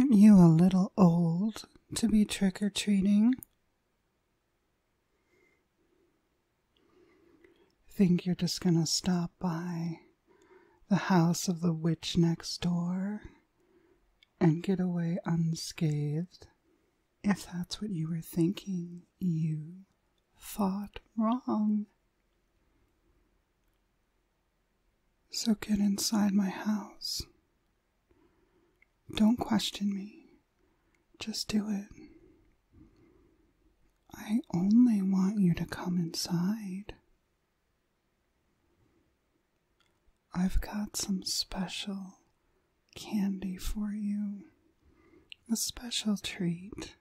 Aren't you a little old to be trick-or-treating? Think you're just gonna stop by the house of the witch next door and get away unscathed? If that's what you were thinking, you thought wrong. So get inside my house. Don't question me. Just do it. I only want you to come inside. I've got some special candy for you. A special treat.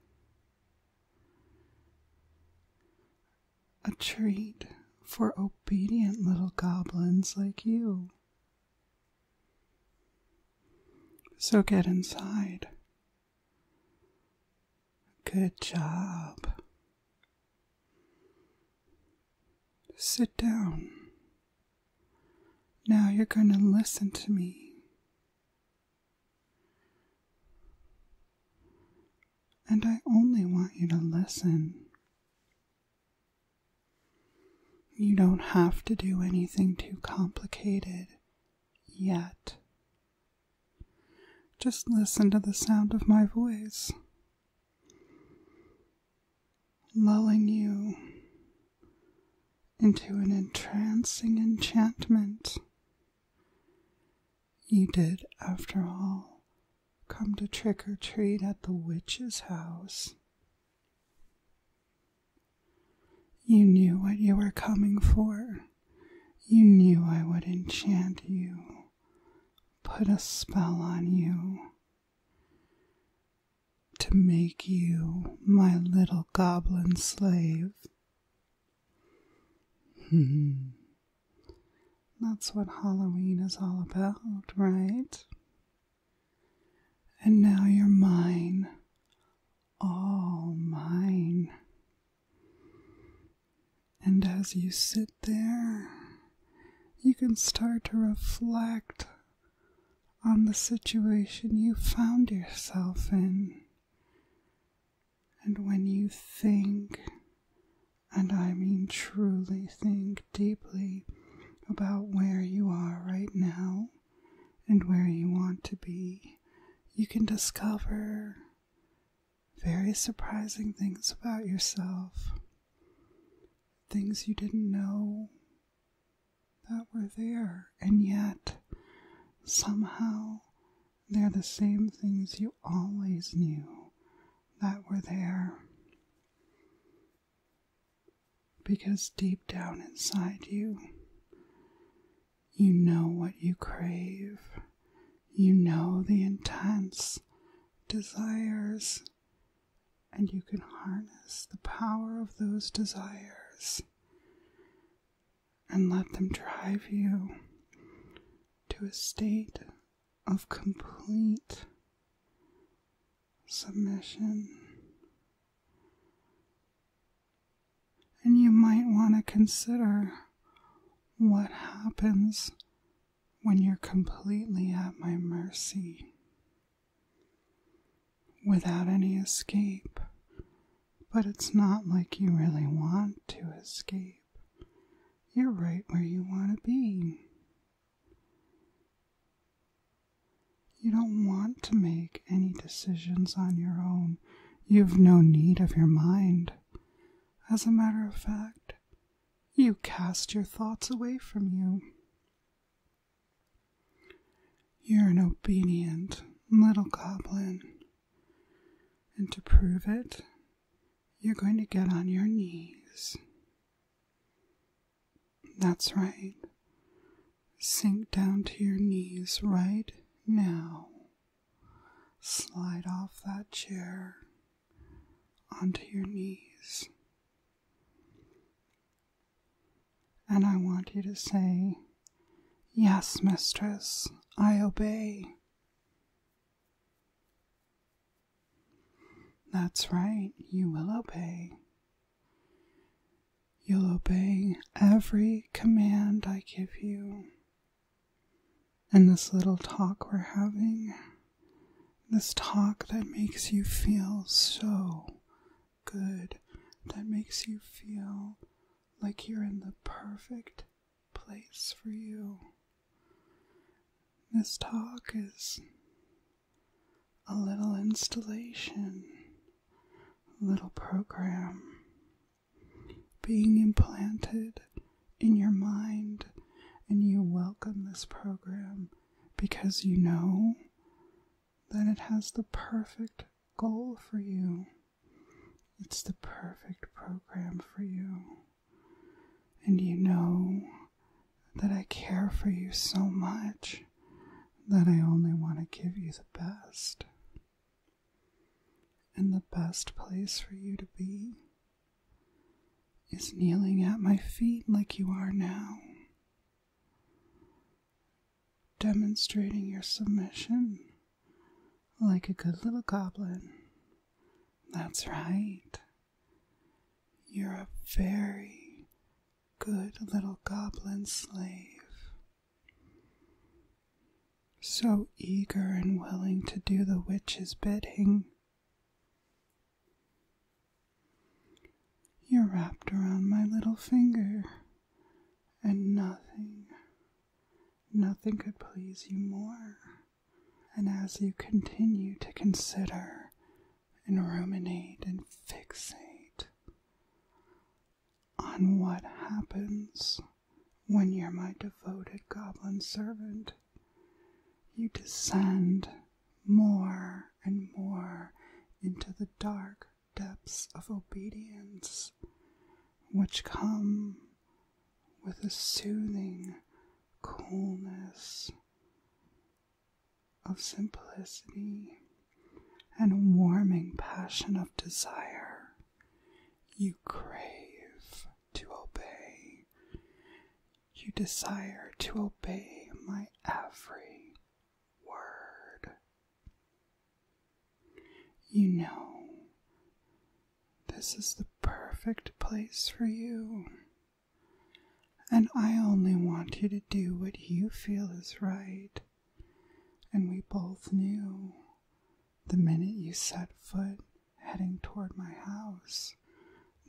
A treat for obedient little goblins like you. So get inside. Good job. Sit down. Now you're going to listen to me. And I only want you to listen. You don't have to do anything too complicated yet. Just listen to the sound of my voice, lulling you into an entrancing enchantment. You did, after all, come to trick-or-treat at the witch's house. You knew what you were coming for. You knew I would enchant you, put a spell on you, to make you my little goblin slave. That's what Halloween is all about, right? And now you're mine, all mine. And as you sit there, you can start to reflect on the situation you found yourself in. And when you think, and I mean truly think deeply about where you are right now and where you want to be, you can discover very surprising things about yourself. Things you didn't know that were there, and yet somehow they're the same things you always knew that were there. Because deep down inside you, you know what you crave. You know the intense desires, and you can harness the power of those desires and let them drive you to a state of complete submission. And you might want to consider what happens when you're completely at my mercy, without any escape. But it's not like you really want to escape. You're right where you want to be. You don't want to make any decisions on your own. You've no need of your mind. As a matter of fact, you cast your thoughts away from you. You're an obedient little goblin. And to prove it, you're going to get on your knees. That's right. Sink down to your knees right now. Slide off that chair onto your knees. And I want you to say, "Yes, mistress, I obey." That's right, you will obey. You'll obey every command I give you. And this little talk we're having, This talk that makes you feel so good, that makes you feel like you're in the perfect place for you. This talk is a little installation, a little program being implanted in your mind, and you welcome this program because you know that it has the perfect goal for you. It's the perfect program for you. And you know that I care for you so much that I only want to give you the best. And the best place for you to be is kneeling at my feet like you are now, demonstrating your submission like a good little goblin. That's right. You're a very good little goblin slave, so eager and willing to do the witch's bidding. You're wrapped around my little finger, and nothing could please you more. And as you continue to consider and ruminate and fixate on what happens when you're my devoted goblin servant, you descend more and more into the dark depths of obedience, which come with a soothing coolness of simplicity and a warming passion of desire. You crave to obey. You desire to obey my every word. You know this is the perfect place for you, and I only want you to do what you feel is right. And we both knew the minute you set foot heading toward my house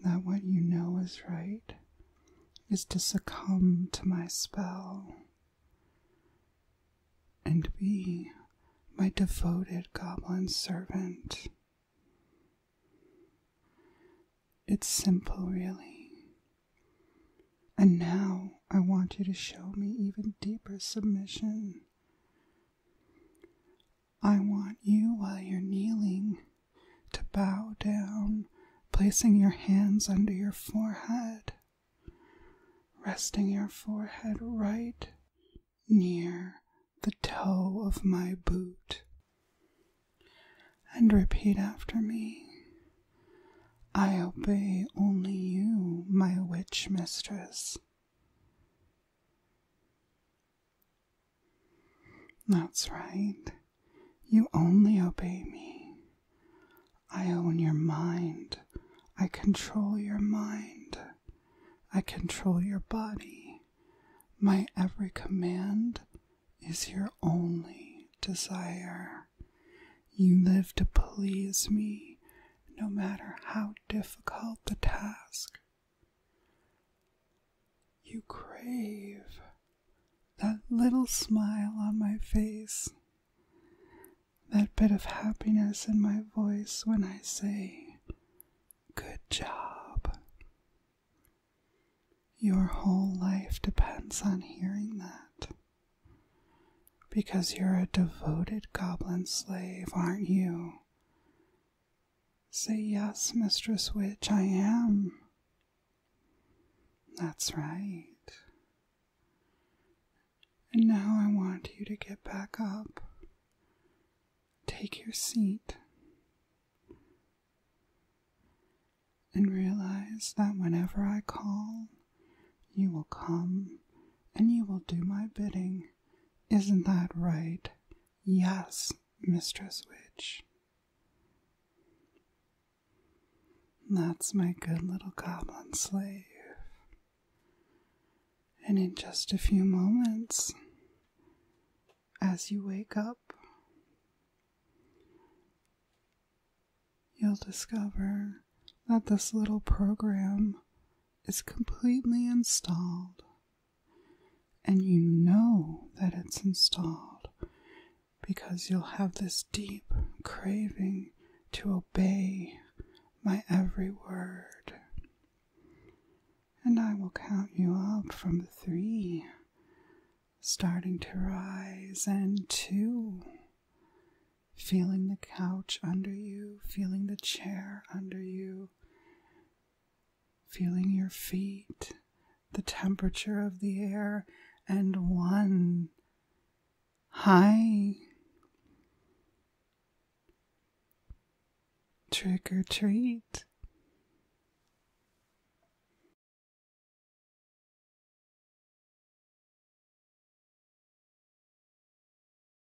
that what you know is right is to succumb to my spell and be my devoted goblin servant. It's simple, really. And now I want you to show me even deeper submission. I want you, while you're kneeling, to bow down, placing your hands under your forehead, resting your forehead right near the toe of my boot. And repeat after me. I obey only you, my witch mistress. That's right. You only obey me. I own your mind. I control your mind. I control your body. My every command is your only desire. You live to please me, no matter how difficult the task. You crave that little smile on my face, that bit of happiness in my voice when I say, "Good job." Your whole life depends on hearing that, because you're a devoted goblin slave, aren't you? Say, "Yes, Mistress Witch, I am." That's right. And now I want you to get back up. Take your seat. And realize that whenever I call, you will come and you will do my bidding. Isn't that right? Yes, Mistress Witch. That's my good little goblin slave. And in just a few moments, as you wake up, you'll discover that this little program is completely installed. And you know that it's installed because you'll have this deep craving to obey my every word. And I will count you up from 3, starting to rise, and 2, feeling the couch under you, feeling the chair under you, feeling your feet, the temperature of the air, and 1. Hi. Trick or treat.